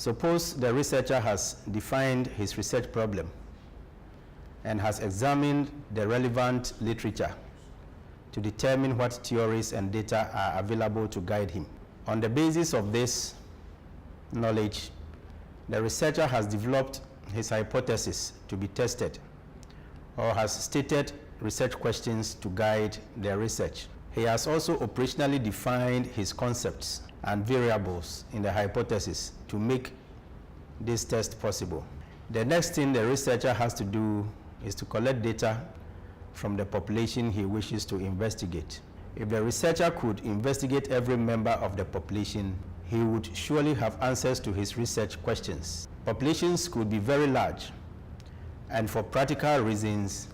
Suppose the researcher has defined his research problem and has examined the relevant literature to determine what theories and data are available to guide him. On the basis of this knowledge, the researcher has developed his hypothesis to be tested or has stated research questions to guide their research. He has also operationally defined his concepts and variables in the hypothesis to make this test possible. The next thing the researcher has to do is to collect data from the population he wishes to investigate. If the researcher could investigate every member of the population, he would surely have answers to his research questions. Populations could be very large, and for practical reasons,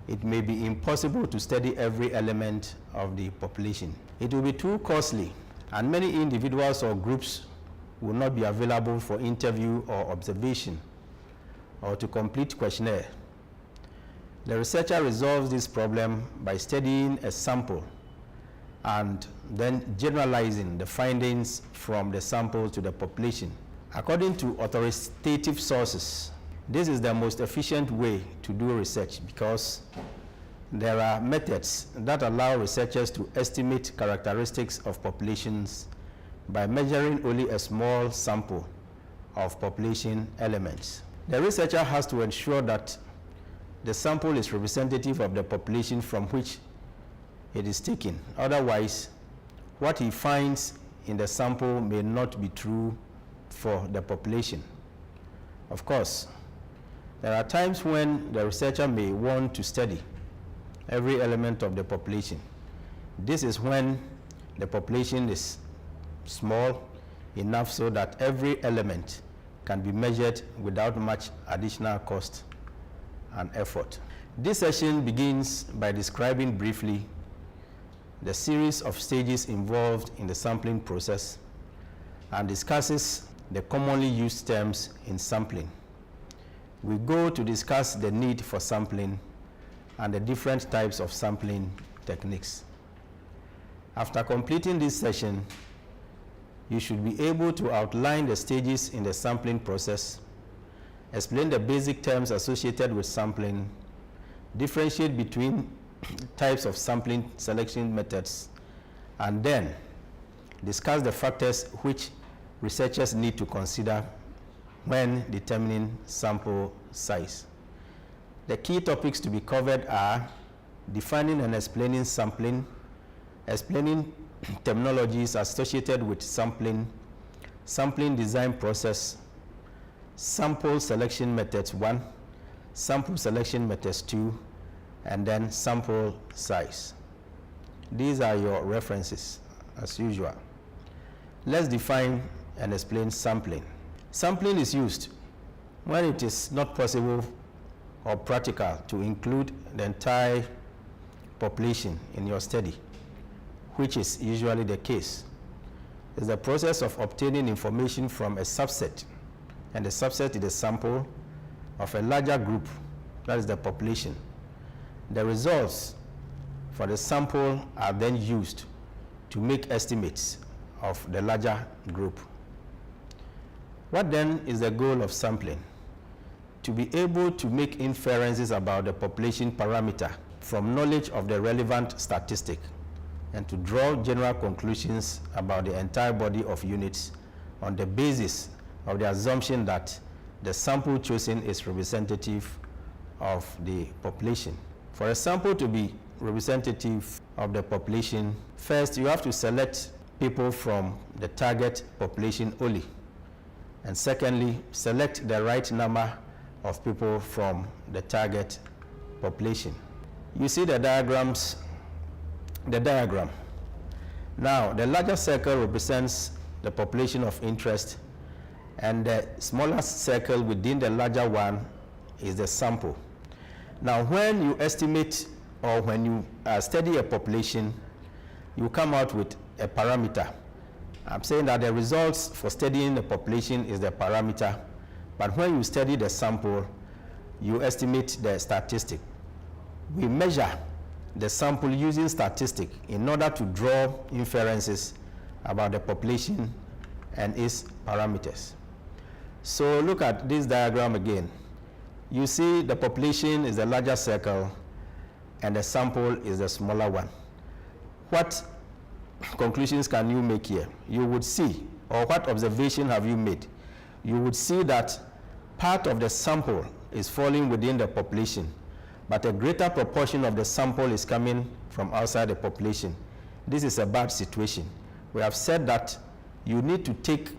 it may be impossible to study every element of the population. It will be too costly, and many individuals or groups will not be available for interview or observation or to complete questionnaire. The researcher resolves this problem by studying a sample and then generalizing the findings from the sample to the population. According to authoritative sources, this is the most efficient way to do research because there are methods that allow researchers to estimate characteristics of populations by measuring only a small sample of population elements. The researcher has to ensure that the sample is representative of the population from which it is taken. Otherwise, what he finds in the sample may not be true for the population. Of course, there are times when the researcher may want to study every element of the population. This is when the population is small enough so that every element can be measured without much additional cost and effort. This session begins by describing briefly the series of stages involved in the sampling process and discusses the commonly used terms in sampling. We go to discuss the need for sampling and the different types of sampling techniques. After completing this session, you should be able to outline the stages in the sampling process, explain the basic terms associated with sampling, differentiate between types of sampling selection methods, and then discuss the factors which researchers need to consider when determining sample size. The key topics to be covered are defining and explaining sampling, explaining terminologies associated with sampling, sampling design process, sample selection methods 1, sample selection methods 2, and then sample size. These are your references as usual. Let's define and explain sampling. Sampling is used when it is not possible or practical to include the entire population in your study, which is usually the case. It's the process of obtaining information from a subset, and the subset is the sample of a larger group, that is the population. The results for the sample are then used to make estimates of the larger group. What then is the goal of sampling? To be able to make inferences about the population parameter from knowledge of the relevant statistic and to draw general conclusions about the entire body of units on the basis of the assumption that the sample chosen is representative of the population. For a sample to be representative of the population, first you have to select people from the target population only. And secondly, select the right number of people from the target population. You see the diagram. Now, the larger circle represents the population of interest, and the smaller circle within the larger one is the sample. Now, when you estimate or when you study a population, you come out with a parameter. I'm saying that the results for studying the population is the parameter, but when you study the sample, you estimate the statistic. We measure the sample using statistic in order to draw inferences about the population and its parameters. So look at this diagram again. You see the population is the larger circle and the sample is the smaller one. What conclusions can you make here? You would see, or what observation have you made? You would see that part of the sample is falling within the population, but a greater proportion of the sample is coming from outside the population. This is a bad situation. We have said that you need to take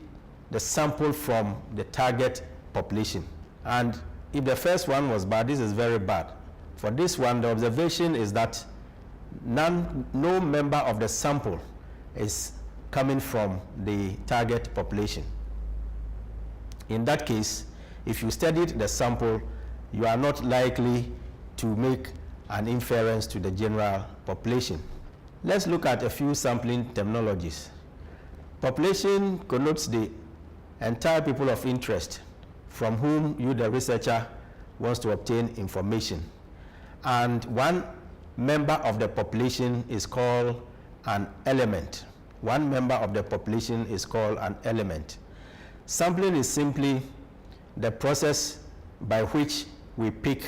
the sample from the target population. And if the first one was bad, this is very bad. For this one, the observation is that no member of the sample is coming from the target population. In that case, if you studied the sample, you are not likely to make an inference to the general population. Let's look at a few sampling terminologies. Population connotes the entire people of interest from whom you, the researcher, wants to obtain information. And one member of the population is called an element. One member of the population is called an element. Sampling is simply the process by which we pick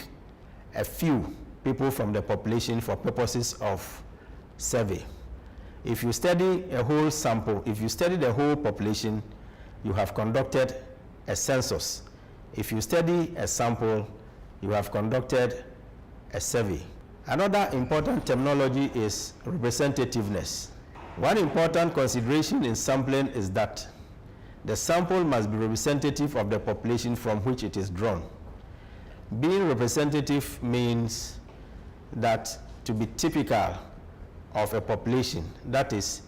a few people from the population for purposes of survey. If you study a whole sample, if you study the whole population, you have conducted a census. If you study a sample, you have conducted a survey. Another important terminology is representativeness. One important consideration in sampling is that the sample must be representative of the population from which it is drawn. Being representative means that to be typical of a population, that is,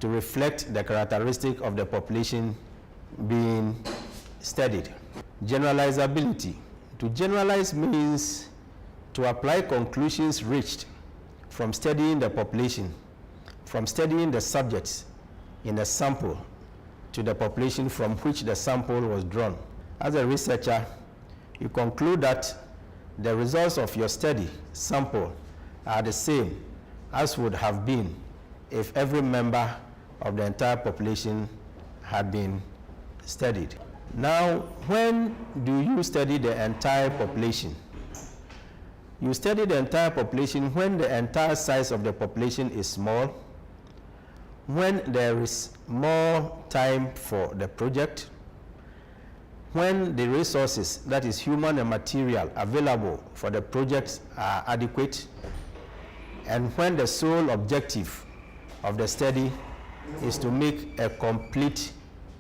to reflect the characteristic of the population being studied. Generalizability. To generalize means to apply conclusions reached from studying the population, from studying the subjects in a sample to the population from which the sample was drawn. As a researcher, you conclude that the results of your study sample are the same as would have been if every member of the entire population had been studied. Now, when do you study the entire population? You study the entire population when the entire size of the population is small, when there is more time for the project, when the resources, that is human and material, available for the project are adequate, and when the sole objective of the study is to make a complete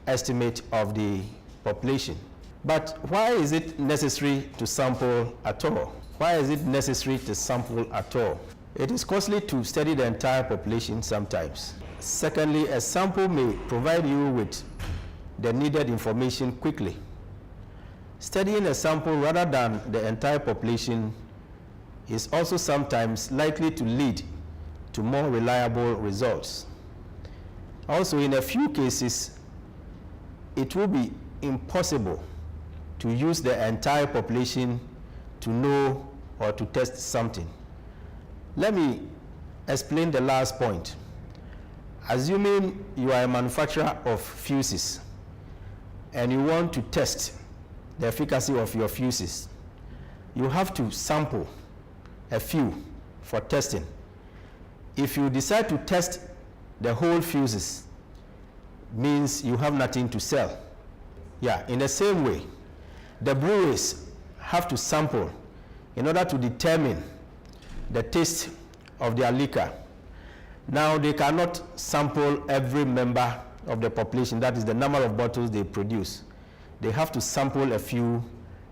estimate of the population. But why is it necessary to sample at all? Why is it necessary to sample at all? It is costly to study the entire population sometimes. Secondly, a sample may provide you with the needed information quickly. Studying a sample rather than the entire population is also sometimes likely to lead to more reliable results. Also, in a few cases, it will be impossible to use the entire population to know or to test something. Let me explain the last point. Assuming you are a manufacturer of fuses and you want to test the efficacy of your fuses, you have to sample a few for testing. If you decide to test the whole fuses, means you have nothing to sell. Yeah, in the same way, the breweries have to sample in order to determine the taste of their liquor. Now, they cannot sample every member of the population, that is the number of bottles they produce. They have to sample a few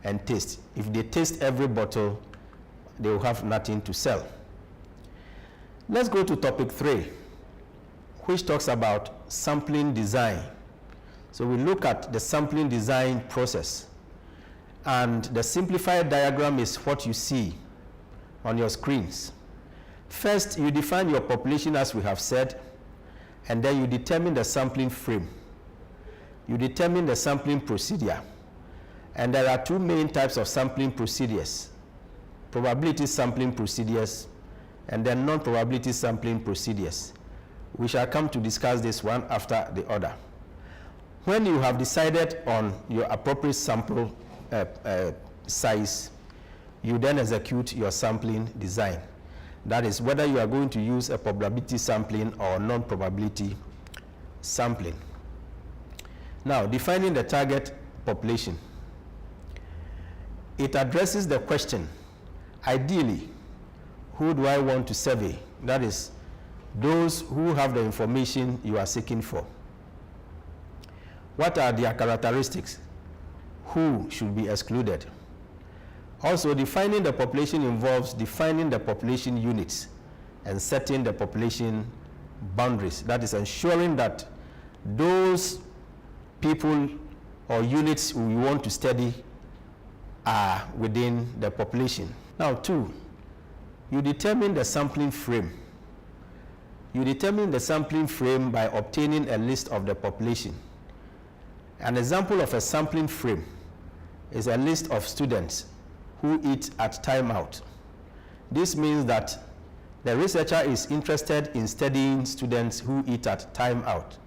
and taste. If they taste every bottle, they will have nothing to sell. Let's go to topic 3, which talks about sampling design. So we look at the sampling design process. And the simplified diagram is what you see on your screens. First, you define your population as we have said, and then you determine the sampling frame. You determine the sampling procedure. And there are two main types of sampling procedures: probability sampling procedures and then non-probability sampling procedures. We shall come to discuss this one after the other. When you have decided on your appropriate sample size, you then execute your sampling design. That is, whether you are going to use a probability sampling or non-probability sampling. Now, defining the target population. It addresses the question, ideally, who do I want to survey? That is, those who have the information you are seeking for. What are their characteristics? Who should be excluded? Also, defining the population involves defining the population units and setting the population boundaries. That is, ensuring that those people or units we want to study are within the population. Now, 2, you determine the sampling frame. You determine the sampling frame by obtaining a list of the population. An example of a sampling frame is a list of students who eat at timeout. This means that the researcher is interested in studying students who eat at timeout.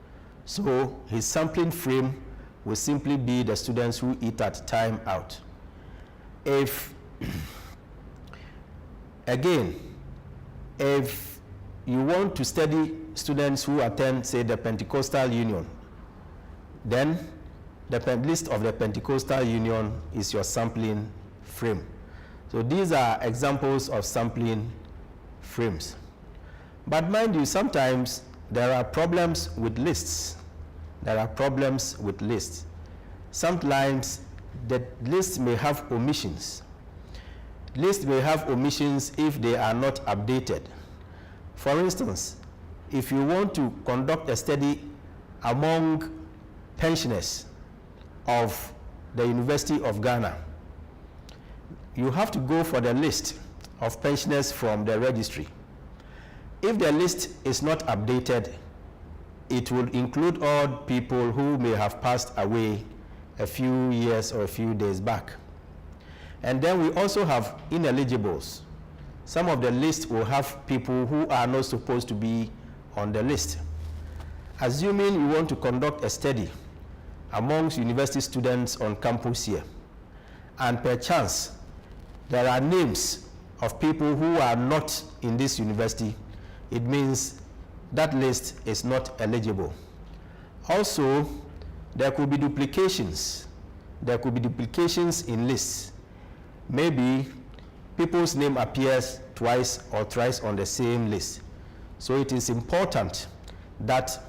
So his sampling frame will simply be the students who eat at timeout. If you want to study students who attend, say, the Pentecostal Union, then the list of the Pentecostal Union is your sampling frame. So these are examples of sampling frames. But mind you, sometimes there are problems with lists. Sometimes the list may have omissions. Lists may have omissions if they are not updated. For instance, if you want to conduct a study among pensioners of the University of Ghana, you have to go for the list of pensioners from the registry. If the list is not updated, it will include all people who may have passed away a few years or a few days back. And then we also have ineligibles. Some of the lists will have people who are not supposed to be on the list. Assuming you want to conduct a study amongst university students on campus here, and perchance there are names of people who are not in this university, it means that list is not eligible. Also, there could be duplications. There could be duplications in lists. Maybe people's name appears twice or thrice on the same list. So it is important that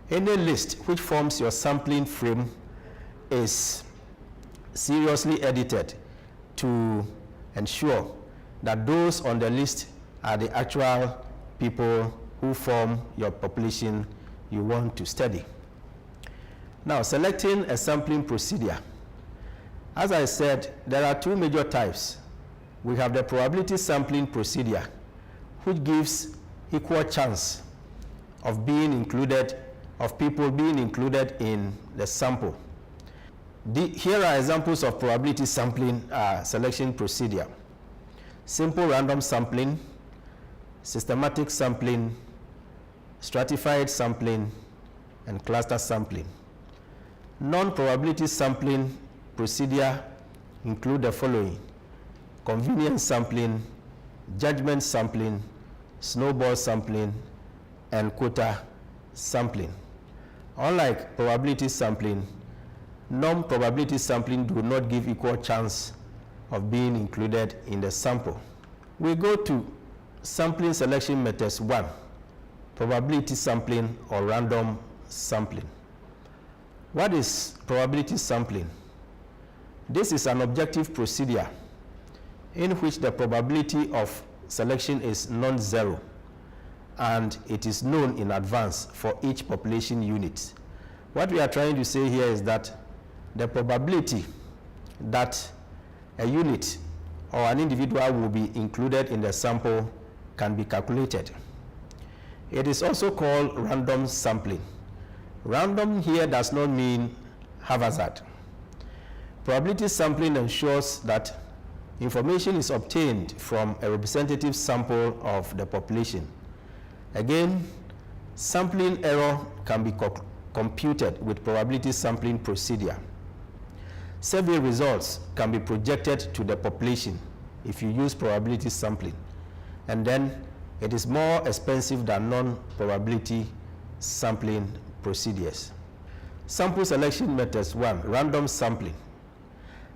any list which forms your sampling frame is seriously edited to ensure that those on the list are the actual people who form your population you want to study. Now, selecting a sampling procedure. As I said, there are 2 major types. We have the probability sampling procedure, which gives equal chance of being included, of people being included in the sample. Here are examples of probability sampling selection procedure. Simple random sampling, systematic sampling, stratified sampling, and cluster sampling. Non-probability sampling procedure include the following: convenience sampling, judgment sampling, snowball sampling, and quota sampling. Unlike probability sampling, non-probability sampling do not give equal chance of being included in the sample. We go to sampling selection methods 1, probability sampling or random sampling. What is probability sampling? This is an objective procedure in which the probability of selection is non-zero, and it is known in advance for each population unit. What we are trying to say here is that the probability that a unit or an individual will be included in the sample can be calculated. It is also called random sampling. Random here does not mean haphazard. Probability sampling ensures that information is obtained from a representative sample of the population. Again, sampling error can be computed with probability sampling procedure. Survey results can be projected to the population if you use probability sampling, and then it is more expensive than non-probability sampling procedures. Sample selection methods. 1, random sampling.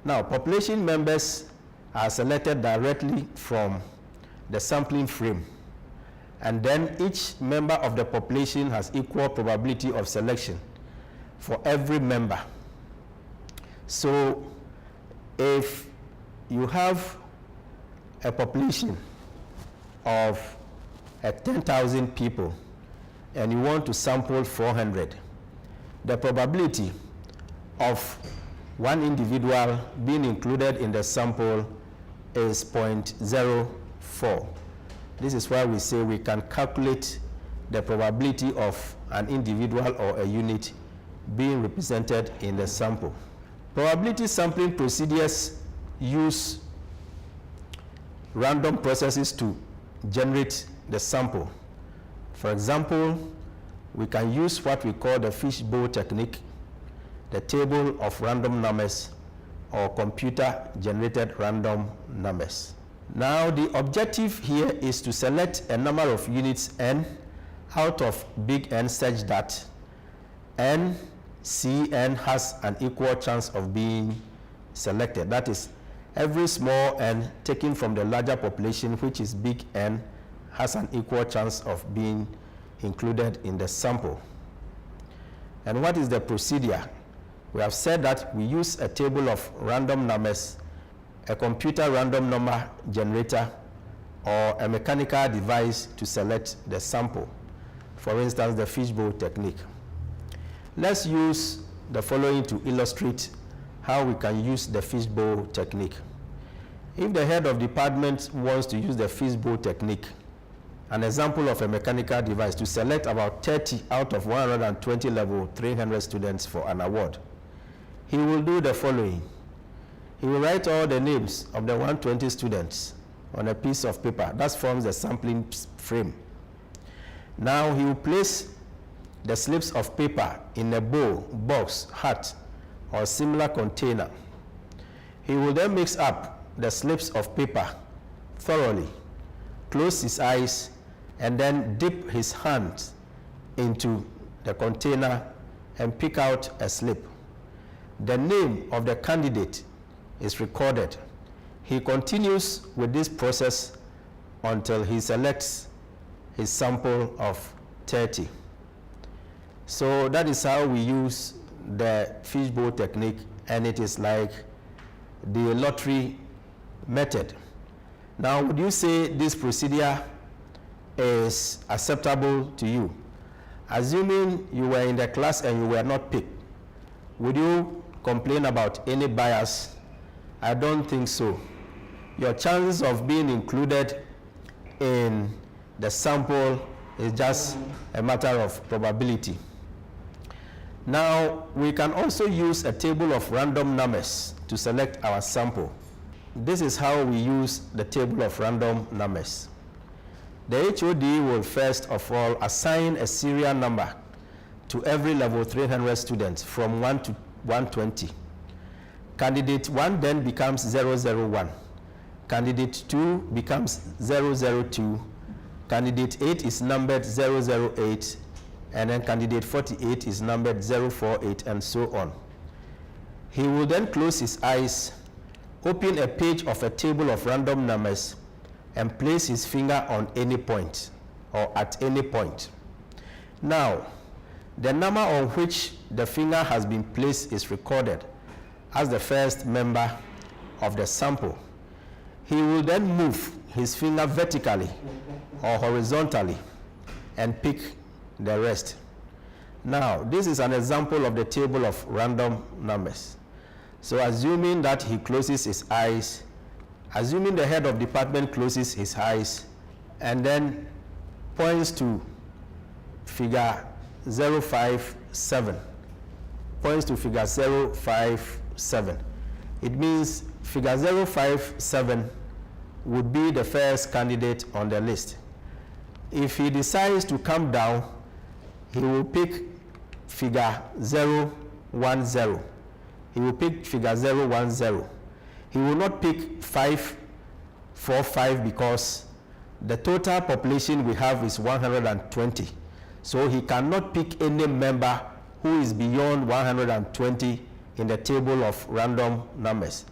Now, population members are selected directly from the sampling frame, and then each member of the population has equal probability of selection for every member. So if you have a population of 10,000 people and you want to sample 400, the probability of one individual being included in the sample is 0.04. This is why we say we can calculate the probability of an individual or a unit being represented in the sample. Probability sampling procedures use random processes to generate the sample. For example, we can use what we call the fishbowl technique, the table of random numbers, or computer-generated random numbers. Now, the objective here is to select a number of units n out of big N such that Cn has an equal chance of being selected. That is, every small n taken from the larger population, which is big N, has an equal chance of being included in the sample. And what is the procedure? We have said that we use a table of random numbers, a computer random number generator, or a mechanical device to select the sample. For instance, the fishbowl technique. Let's use the following to illustrate how we can use the fishbowl technique. If the head of department wants to use the fishbowl technique, an example of a mechanical device, to select about 30 out of 120 level 300 students for an award, he will do the following. He will write all the names of the 120 students on a piece of paper. That forms the sampling frame. Now he will place the slips of paper in a bowl, box, hat, or similar container. He will then mix up the slips of paper thoroughly, close his eyes, and then dip his hands into the container and pick out a slip. The name of the candidate is recorded. He continues with this process until he selects his sample of 30. So that is how we use the fishbowl technique, and it is like the lottery method. Now, would you say this procedure is acceptable to you? Assuming you were in the class and you were not picked, would you complain about any bias? I don't think so. Your chances of being included in the sample is just a matter of probability. Now, we can also use a table of random numbers to select our sample. This is how we use the table of random numbers. The HOD will first of all assign a serial number to every level 300 students from 1 to 120. Candidate 1 then becomes 001. Candidate 2 becomes 002. Candidate 8 is numbered 008. And then candidate 48 is numbered 048, and so on. He will then close his eyes, open a page of a table of random numbers, and place his finger on any point or at any point. Now, the number on which the finger has been placed is recorded as the first member of the sample. He will then move his finger vertically or horizontally and pick the rest. Now, this is an example of the table of random numbers. So assuming that he closes his eyes, assuming the head of department closes his eyes and then points to figure 057, points to figure 057, it means figure 057 would be the first candidate on the list. If he decides to come down, he will pick figure 0, 1, 0. He will pick figure 0, 1, 0. He will not pick 5, 4, 5 because the total population we have is 120. So he cannot pick any member who is beyond 120 in the table of random numbers.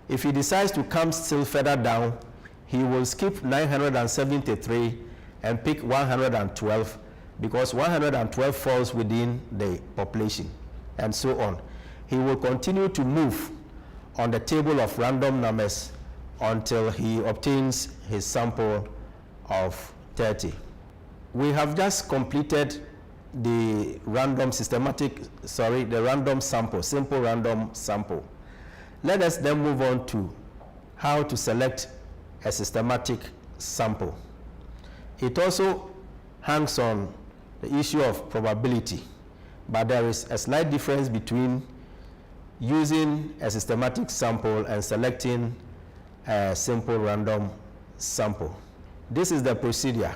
If he decides to come still further down, he will skip 973 and pick 112 because 112 falls within the population, and so on. He will continue to move on the table of random numbers until he obtains his sample of 30. We have just completed the random sample, simple random sample. Let us then move on to how to select a systematic sample. It also hangs on the issue of probability, but there is a slight difference between using a systematic sample and selecting a simple random sample. This is the procedure.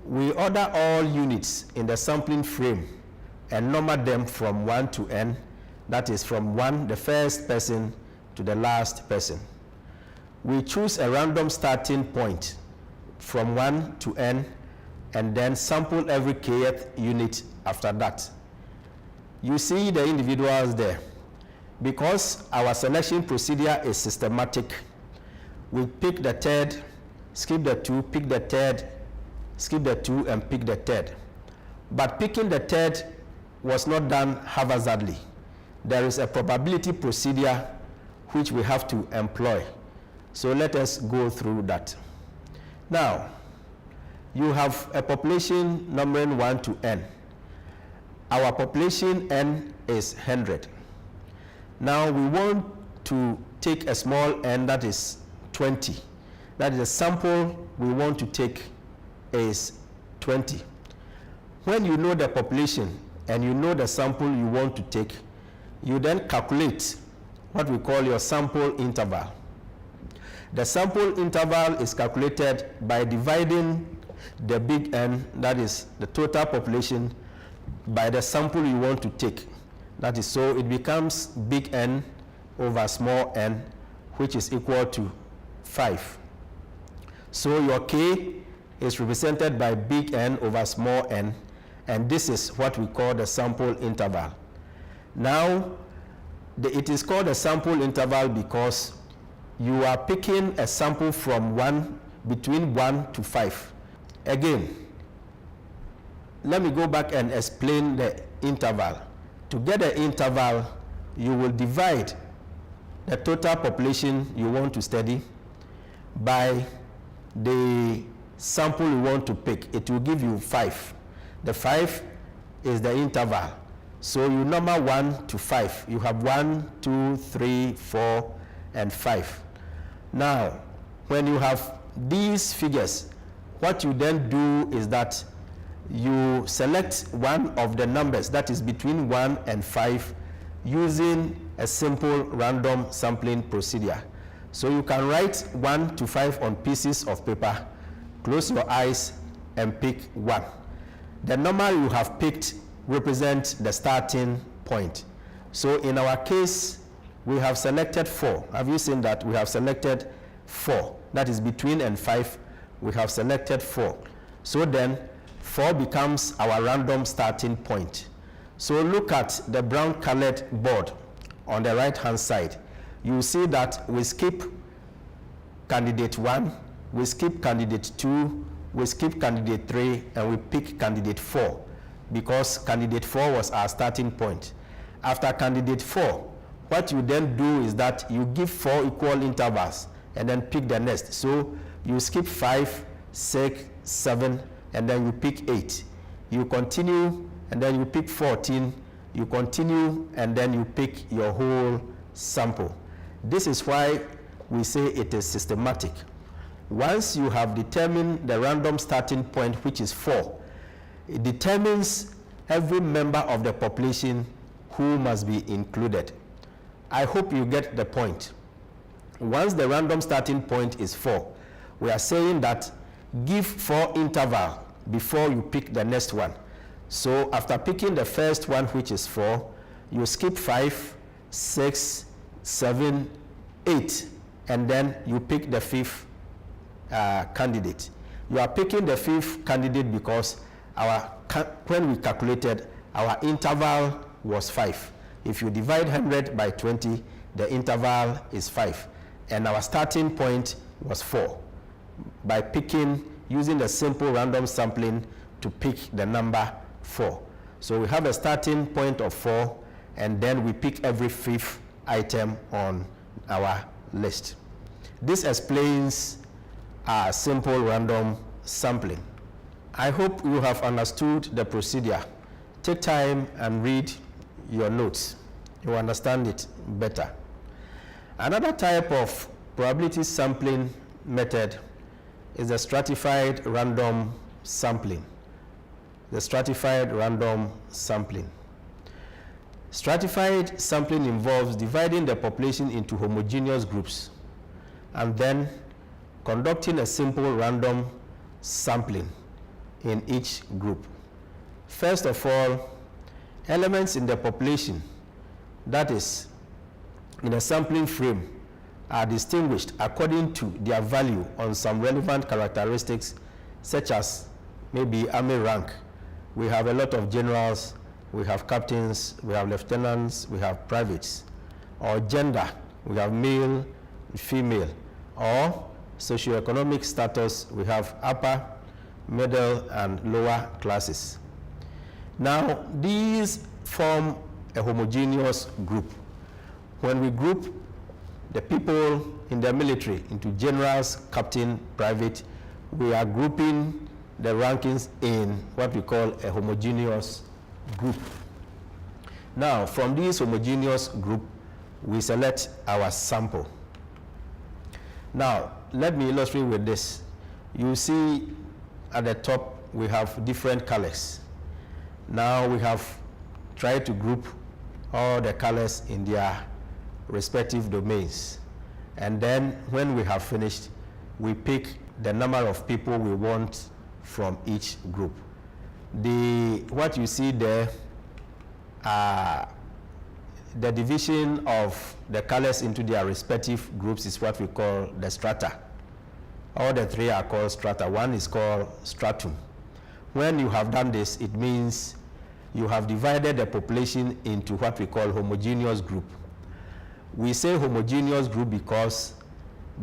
We order all units in the sampling frame and number them from 1 to n, that is from 1, the first person, to the last person. We choose a random starting point from 1 to n and then sample every kth unit after that. You see the individuals there. Because our selection procedure is systematic, we pick the third, skip the 2, pick the third, skip the 2, and pick the third. But picking the third was not done haphazardly. There is a probability procedure which we have to employ. So let us go through that. Now, you have a population numbering 1 to n. Our population n is 100. Now we want to take a small n, that is 20. That is the sample we want to take is 20. When you know the population and you know the sample you want to take, you then calculate what we call your sample interval. The sample interval is calculated by dividing the big N, that is the total population, by the sample you want to take. That is, so it becomes big N over small n, which is equal to 5. So your K is represented by big N over small n, and this is what we call the sample interval. Now, it is called a sample interval because you are picking a sample from between 1 to 5. Again, let me go back and explain the interval. To get the interval, you will divide the total population you want to study by the sample you want to pick. It will give you 5. The 5 is the interval. So you number 1 to 5. You have 1, 2, 3, 4, and 5. Now, when you have these figures, what you then do is that you select one of the numbers that is between 1 and 5 using a simple random sampling procedure. So you can write 1 to 5 on pieces of paper, close your eyes, and pick 1. The number you have picked represents the starting point. So in our case, we have selected 4. Have you seen that? We have selected 4. That is between and 5. We have selected 4. So then 4 becomes our random starting point. So look at the brown colored board on the right hand side. You see that we skip candidate 1, we skip candidate 2, we skip candidate 3, and we pick candidate 4 because candidate 4 was our starting point. After candidate 4, what you then do is that you give 4 equal intervals and then pick the next. So you skip 5, 6, 7, and then you pick 8. You continue, and then you pick 14. You continue, and then you pick your whole sample. This is why we say it is systematic. Once you have determined the random starting point, which is 4, it determines every member of the population who must be included. I hope you get the point. Once the random starting point is 4, we are saying that give 4 interval before you pick the next one. So after picking the first one, which is 4, you skip 5, 6, 7, 8, and then you pick the 5th candidate. You are picking the 5th candidate because when we calculated, our interval was 5. If you divide 100 by 20, the interval is 5, and our starting point was 4. By using the simple random sampling to pick the number 4. So we have a starting point of 4, and then we pick every 5th item on our list. This explains our simple random sampling. I hope you have understood the procedure. Take time and read your notes. You will understand it better. Another type of probability sampling method is the stratified random sampling. The stratified random sampling. Stratified sampling involves dividing the population into homogeneous groups and then conducting a simple random sampling in each group. First of all, elements in the population, that is, in a sampling frame, are distinguished according to their value on some relevant characteristics, such as maybe army rank. We have a lot of generals, we have captains, we have lieutenants, we have privates. Or gender, we have male, female. Or socioeconomic status, we have upper, middle, and lower classes. Now, these form a homogeneous group. When we group the people in the military into generals, captain, private, we are grouping the rankings in what we call a homogeneous group. Now, from this homogeneous group, we select our sample. Now, let me illustrate with this. You see at the top, we have different colors. Now, we have tried to group all the colors in their respective domains. And then, when we have finished, we pick the number of people we want from each group. What you see there, the division of the colors into their respective groups is what we call the strata. All the three are called strata. One is called stratum. When you have done this, it means you have divided the population into what we call homogeneous group. We say homogeneous group because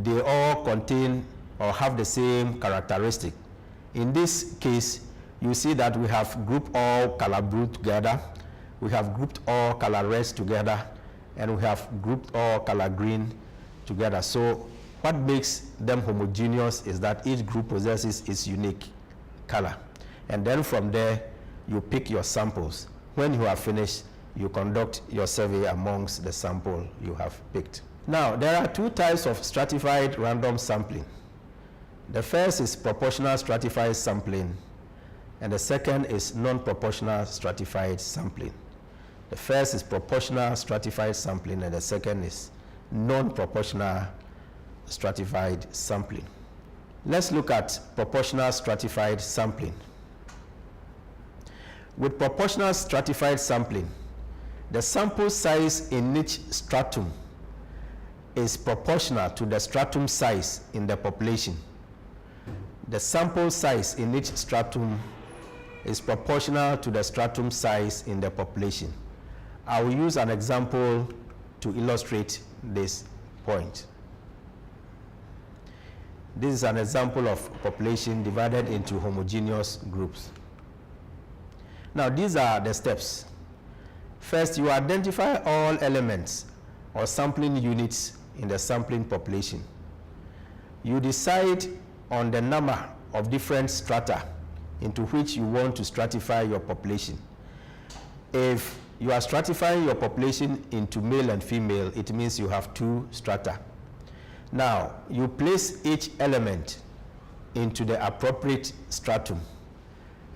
they all contain or have the same characteristic. In this case, you see that we have grouped all color blue together, we have grouped all color reds together, and we have grouped all color green together. So what makes them homogeneous is that each group possesses its unique color. And then from there, you pick your samples. When you are finished, you conduct your survey amongst the sample you have picked. Now, there are two types of stratified random sampling. The first is proportional stratified sampling, and the second is non-proportional stratified sampling. The first is proportional stratified sampling, and the second is non-proportional stratified sampling. Let's look at proportional stratified sampling. With proportional stratified sampling, the sample size in each stratum is proportional to the stratum size in the population. The sample size in each stratum is proportional to the stratum size in the population. I will use an example to illustrate this point. This is an example of population divided into homogeneous groups. Now, these are the steps. First, you identify all elements or sampling units in the sampling population. You decide on the number of different strata into which you want to stratify your population. If you are stratifying your population into male and female, it means you have 2 strata. Now, you place each element into the appropriate stratum,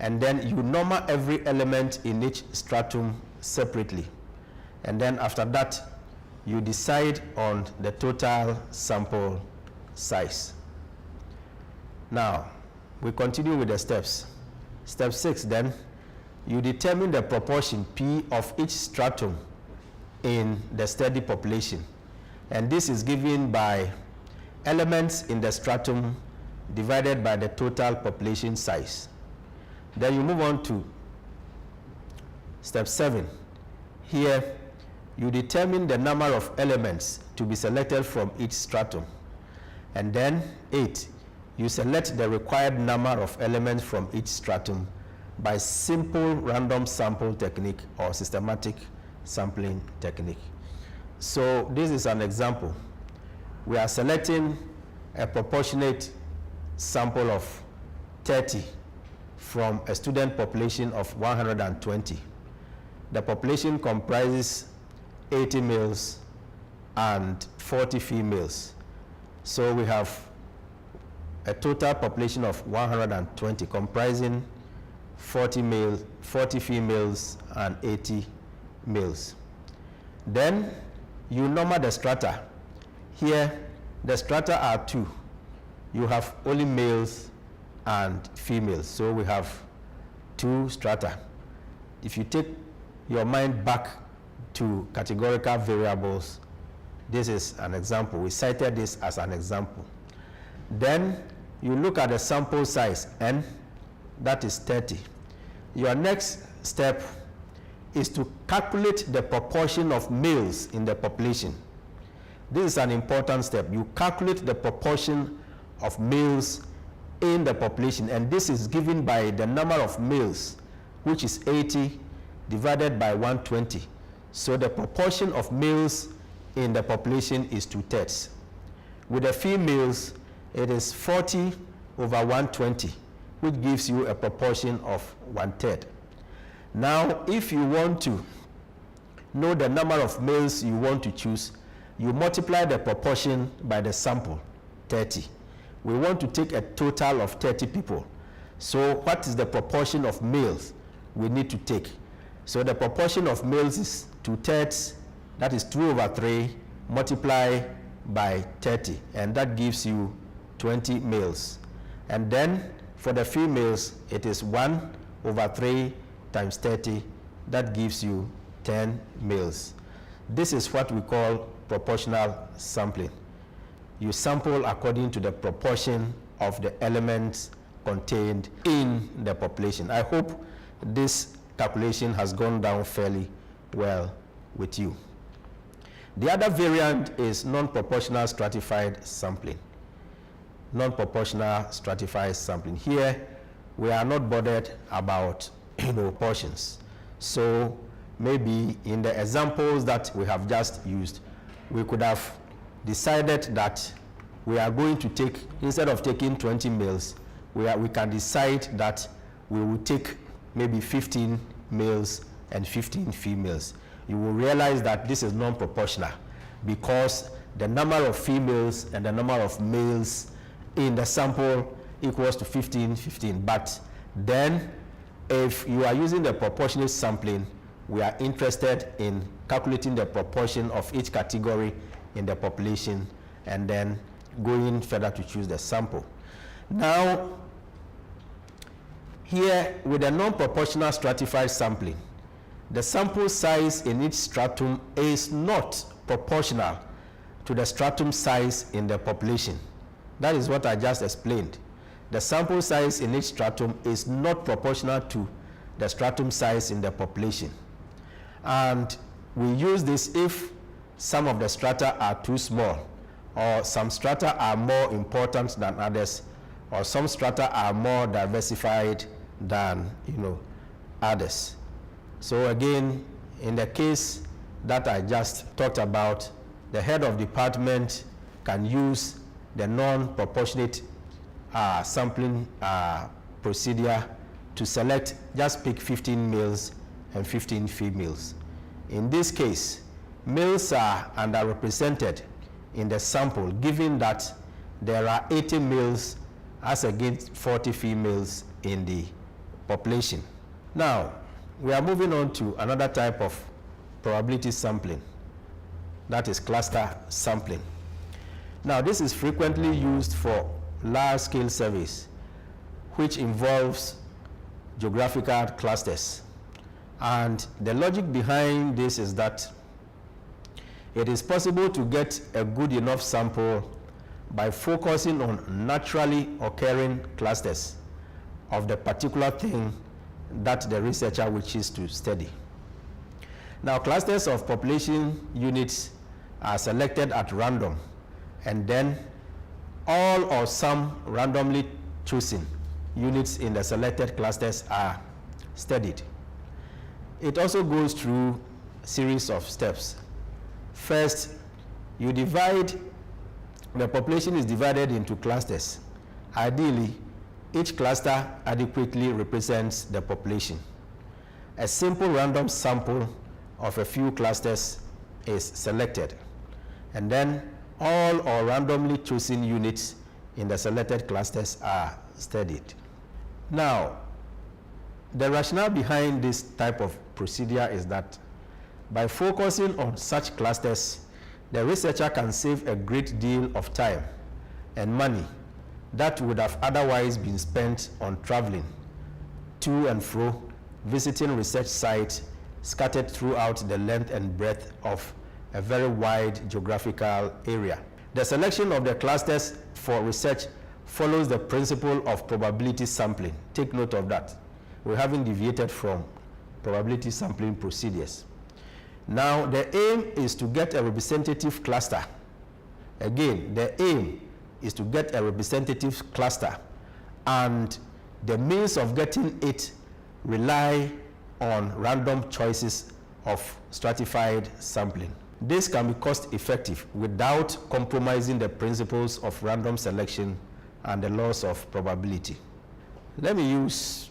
and then you number every element in each stratum separately. And then after that, you decide on the total sample size. Now, we continue with the steps. Step 6 then, you determine the proportion P of each stratum in the study population. And this is given by elements in the stratum divided by the total population size. Then you move on to step 7. Here, you determine the number of elements to be selected from each stratum. And then 8, you select the required number of elements from each stratum by simple random sample technique or systematic sampling technique. So this is an example. We are selecting a proportionate sample of 30 from a student population of 120. The population comprises 80 males and 40 females. So we have a total population of 120 comprising 40 females and 80 males. Then you number the strata. Here the strata are 2. You have only males and females, so we have 2 strata. If you take your mind back to categorical variables, this is an example. We cited this as an example. Then you look at the sample size, n, that is 30. Your next step is to calculate the proportion of males in the population. This is an important step. You calculate the proportion of males in the population, and this is given by the number of males, which is 80 divided by 120. So the proportion of males in the population is 2/3. With the females, it is 40 over 120, which gives you a proportion of 1/3. Now, if you want to know the number of males you want to choose, you multiply the proportion by the sample, 30. We want to take a total of 30 people. So what is the proportion of males we need to take? So the proportion of males is 2/3, that is 2 over 3, multiply by 30, and that gives you 20 males. And then for the females, it is 1 over 3 times 30, that gives you 10 males. This is what we call proportional sampling. You sample according to the proportion of the elements contained in the population. I hope this calculation has gone down fairly well with you. The other variant is non-proportional stratified sampling. Non-proportional stratified sampling. Here, we are not bothered about portions. So maybe in the examples that we have just used, we could have decided that we are going to take, instead of taking 20 males, we can decide that we will take maybe 15 males and 15 females. You will realize that this is non-proportional because the number of females and the number of males in the sample equals to 15. But then if you are using the proportionate sampling, we are interested in calculating the proportion of each category in the population and then going further to choose the sample. Now, here with the non-proportional stratified sampling, the sample size in each stratum is not proportional to the stratum size in the population. That is what I just explained. The sample size in each stratum is not proportional to the stratum size in the population. And we use this if some of the strata are too small, or some strata are more important than others, or some strata are more diversified than others. So again, in the case that I just talked about, the head of department can use the non-proportionate sampling procedure to select, just pick 15 males and 15 females. In this case, males are underrepresented in the sample, given that there are 80 males as against 40 females in the population. Now, we are moving on to another type of probability sampling, that is cluster sampling. Now, this is frequently used for large-scale surveys, which involves geographical clusters. And the logic behind this is that it is possible to get a good enough sample by focusing on naturally occurring clusters of the particular thing that the researcher wishes to study. Now, clusters of population units are selected at random, and then all or some randomly chosen units in the selected clusters are studied. It also goes through a series of steps. First, the population is divided into clusters. Ideally, each cluster adequately represents the population. A simple random sample of a few clusters is selected, and then all or randomly chosen units in the selected clusters are studied. Now, the rationale behind this type of procedure is that by focusing on such clusters, the researcher can save a great deal of time and money that would have otherwise been spent on traveling to and fro, visiting research sites scattered throughout the length and breadth of a very wide geographical area. The selection of the clusters for research follows the principle of probability sampling. Take note of that. We haven't deviated from probability sampling procedures. Now, the aim is to get a representative cluster. Again, the aim is to get a representative cluster, and the means of getting it rely on random choices of stratified sampling. This can be cost effective without compromising the principles of random selection and the laws of probability. Let me use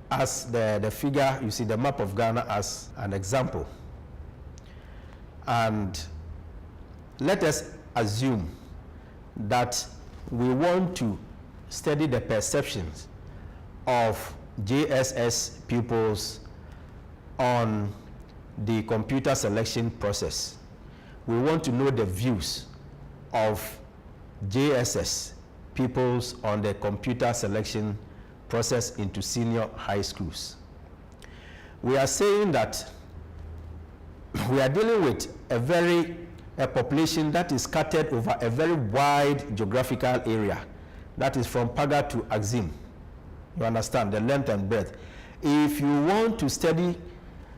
as the figure, you see the map of Ghana as an example. And let us assume that we want to study the perceptions of JSS pupils on the computer selection process. We want to know the views of JSS pupils on the computer selection process into senior high schools. We are saying that we are dealing with a population that is scattered over a very wide geographical area, that is from Paga to Axim. You understand the length and breadth. If you want to study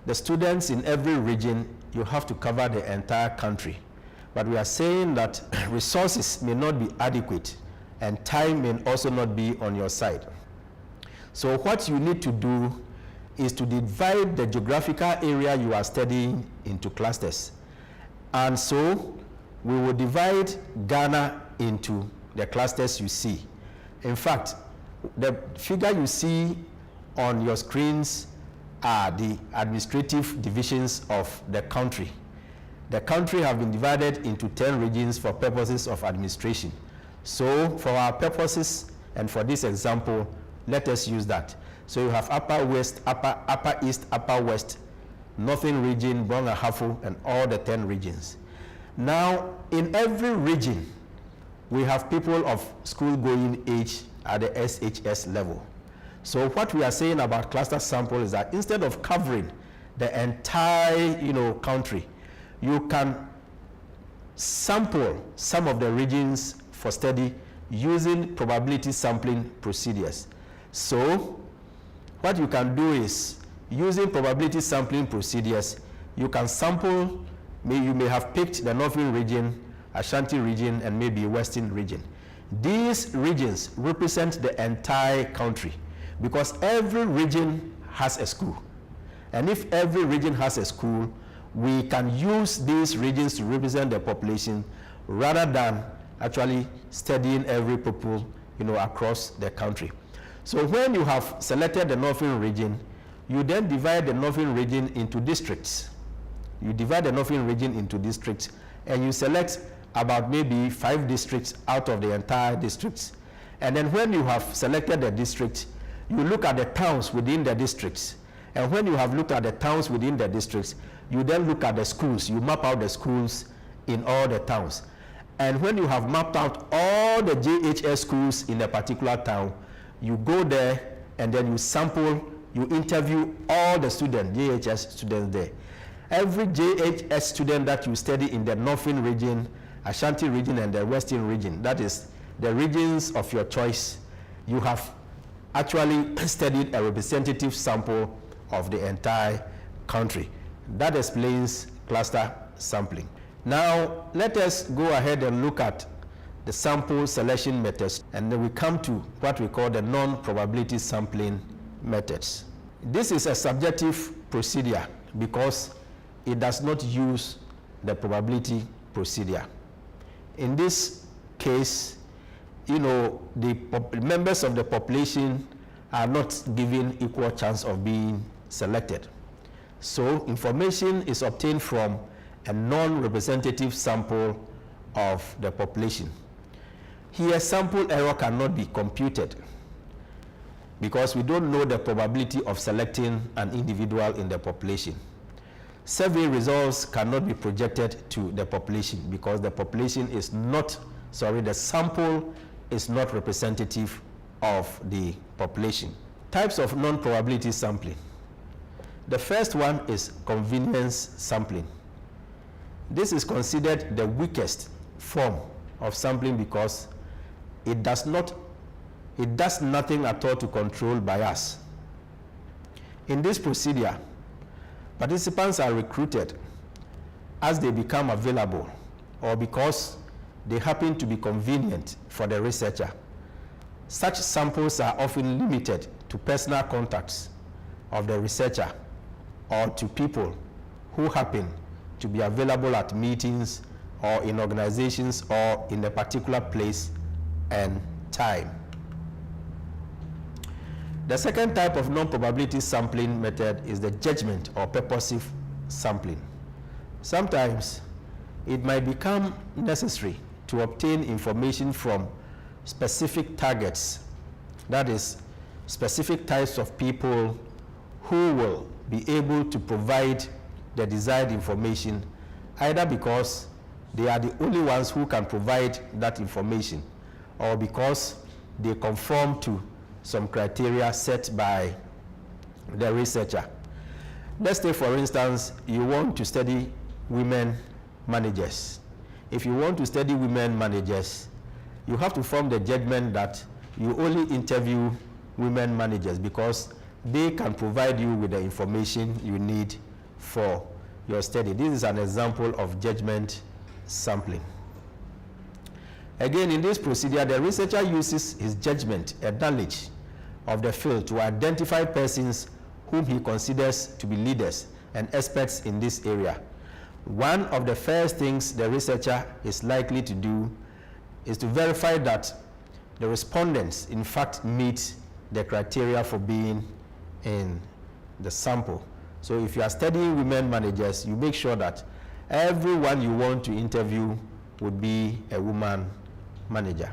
the students in every region, you have to cover the entire country. But we are saying that resources may not be adequate and time may also not be on your side. So what you need to do is to divide the geographical area you are studying into clusters. And so we will divide Ghana into the clusters you see. In fact, the figure you see on your screens are the administrative divisions of the country. The country have been divided into 10 regions for purposes of administration. So for our purposes and for this example, let us use that. So you have Upper West, Upper East, Upper West, Northern region, Brong-Ahafo, and all the 10 regions. Now, in every region, we have people of school-going age at the SHS level. So what we are saying about cluster sample is that instead of covering the entire, country, you can sample some of the regions for study using probability sampling procedures. So what you can do is, using probability sampling procedures, you can sample, you may have picked the Northern region, Ashanti region, and maybe Western region. These regions represent the entire country because every region has a school. And if every region has a school, we can use these regions to represent the population rather than actually studying every pupil, across the country. So when you have selected the Northern region, you then divide the Northern region into districts. You divide the Northern region into districts, and you select about maybe 5 districts out of the entire districts. And then when you have selected the district, you look at the towns within the districts. And when you have looked at the towns within the districts, you then look at the schools. You map out the schools in all the towns. And when you have mapped out all the JHS schools in a particular town, you go there and then you sample you interview all the students, JHS students there. Every JHS student that you study in the Northern region, Ashanti region, and the Western region, that is the regions of your choice, you have actually studied a representative sample of the entire country. That explains cluster sampling. Now, let us go ahead and look at the sample selection methods, and then we come to what we call the non-probability sampling methods. This is a subjective procedure because it does not use the probability procedure. In this case, the members of the population are not given equal chance of being selected. So information is obtained from a non-representative sample of the population. Here, sample error cannot be computed because we don't know the probability of selecting an individual in the population. Survey results cannot be projected to the population because the population is not, the sample is not representative of the population. Types of non-probability sampling. The first one is convenience sampling. This is considered the weakest form of sampling because it does nothing at all to control bias. In this procedure, participants are recruited as they become available or because they happen to be convenient for the researcher. Such samples are often limited to personal contacts of the researcher or to people who happen to be available at meetings or in organizations or in a particular place and time. The second type of non-probability sampling method is the judgment or purposive sampling. Sometimes it might become necessary to obtain information from specific targets, that is, specific types of people who will be able to provide the desired information, either because they are the only ones who can provide that information or because they conform to some criteria set by the researcher. Let's say, for instance, you want to study women managers. If you want to study women managers, you have to form the judgment that you only interview women managers because they can provide you with the information you need for your study. This is an example of judgment sampling. Again, in this procedure, the researcher uses his judgment and knowledge of the field to identify persons whom he considers to be leaders and experts in this area. One of the first things the researcher is likely to do is to verify that the respondents in fact meet the criteria for being in the sample. So if you are studying women managers, you make sure that everyone you want to interview would be a woman manager.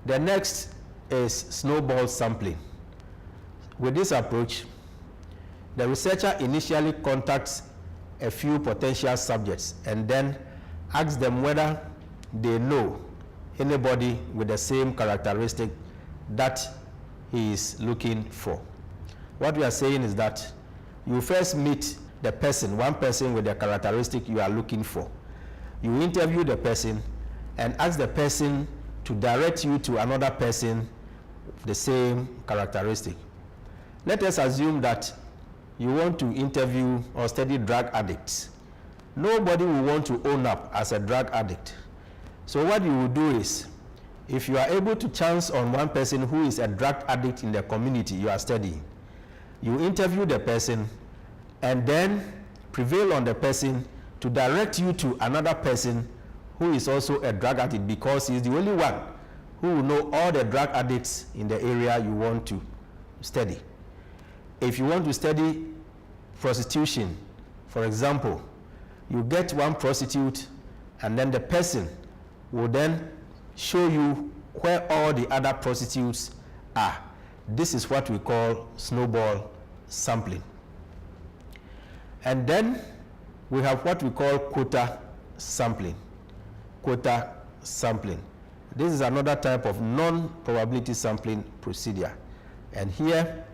The next is snowball sampling. With this approach, the researcher initially contacts a few potential subjects and then asks them whether they know anybody with the same characteristic that he is looking for. What we are saying is that you first meet the person, one person with the characteristic you are looking for. You interview the person and ask the person to direct you to another person with the same characteristic. Let us assume that you want to interview or study drug addicts. Nobody will want to own up as a drug addict. So what you will do is, if you are able to chance on one person who is a drug addict in the community you are studying, you interview the person and then prevail on the person to direct you to another person who is also a drug addict because he is the only one who will know all the drug addicts in the area you want to study. If you want to study prostitution, for example, you get one prostitute and then the person will then show you where all the other prostitutes are. This is what we call snowball sampling. And then we have what we call quota sampling. Quota sampling. This is another type of non-probability sampling procedure. And here,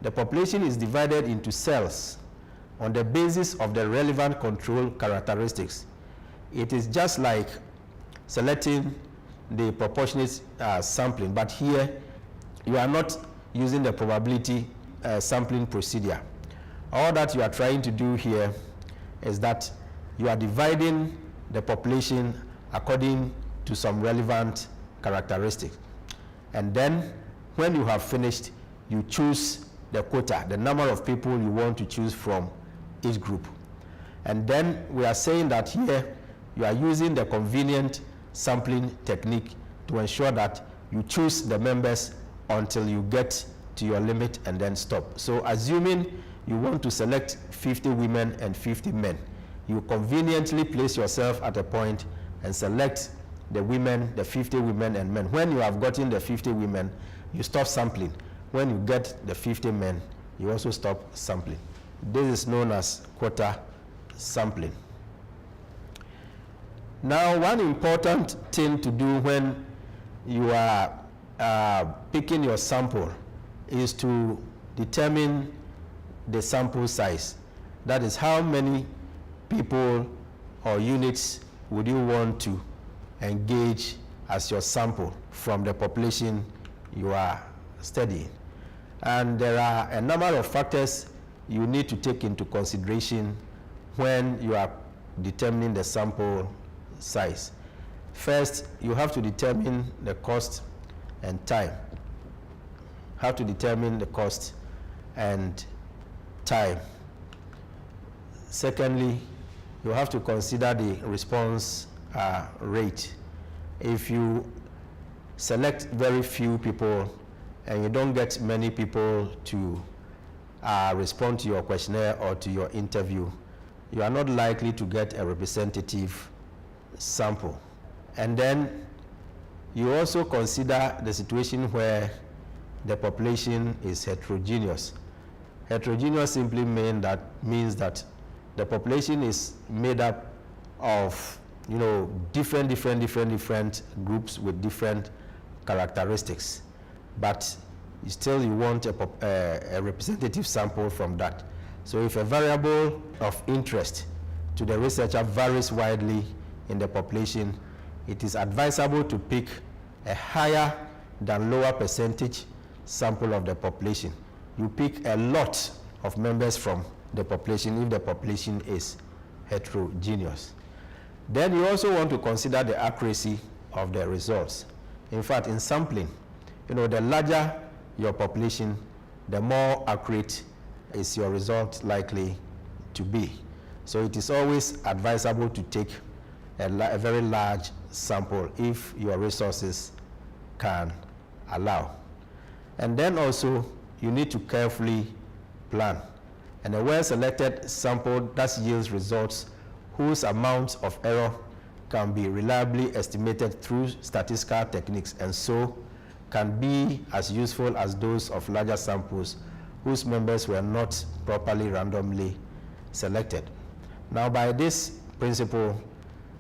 the population is divided into cells on the basis of the relevant control characteristics. It is just like selecting the proportionate sampling, but here you are not using the probability sampling procedure. All that you are trying to do here is that you are dividing the population according to some relevant characteristics. And then when you have finished, you choose the quota, the number of people you want to choose from each group. And then we are saying that here you are using the convenient sampling technique to ensure that you choose the members until you get to your limit and then stop. So assuming you want to select 50 women and 50 men, you conveniently place yourself at a point and select the women, the 50 women and men. When you have gotten the 50 women, you stop sampling. When you get the 50 men, you also stop sampling. This is known as quota sampling. Now, one important thing to do when you are picking your sample is to determine the sample size. That is, how many people or units would you want to engage as your sample from the population you are studying. And there are a number of factors you need to take into consideration when you are determining the sample size. First, you have to determine the cost and time. How to determine the cost and time. Secondly, you have to consider the response rate. If you select very few people and you don't get many people to respond to your questionnaire or to your interview, you are not likely to get a representative sample. And then you also consider the situation where the population is heterogeneous. Heterogeneous simply means that the population is made up of different groups with different characteristics, but still you want a representative sample from that. So if a variable of interest to the researcher varies widely in the population, it is advisable to pick a higher than lower percentage sample of the population. You pick a lot of members from the population if the population is heterogeneous. Then you also want to consider the accuracy of the results. In fact, in sampling, the larger your population, the more accurate is your result likely to be. So it is always advisable to take a very large sample if your resources can allow. And then also, you need to carefully plan. And a well-selected sample that yields results whose amount of error can be reliably estimated through statistical techniques, and so can be as useful as those of larger samples whose members were not properly randomly selected. Now, by this principle,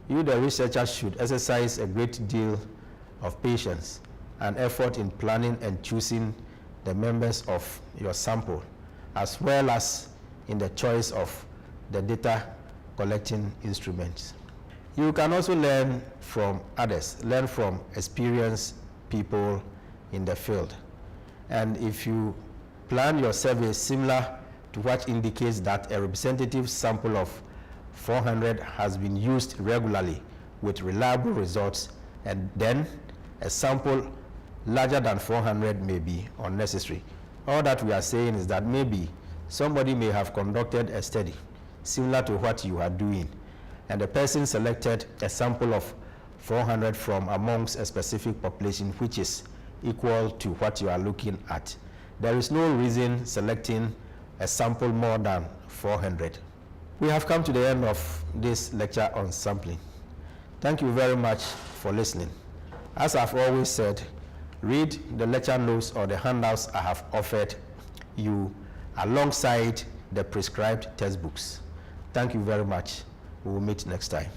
you, the researcher, should exercise a great deal of patience and effort in planning and choosing the members of your sample, as well as in the choice of the data collecting instruments. You can also learn from others, learn from experienced people in the field. And if you plan your survey similar to what indicates that a representative sample of 400 has been used regularly with reliable results, and then a sample larger than 400 may be unnecessary. All that we are saying is that maybe somebody may have conducted a study similar to what you are doing, and the person selected a sample of 400 from amongst a specific population which is equal to what you are looking at. There is no reason selecting a sample more than 400. We have come to the end of this lecture on sampling. Thank you very much for listening. As I've always said, read the lecture notes or the handouts I have offered you alongside the prescribed textbooks. Thank you very much. We will meet next time.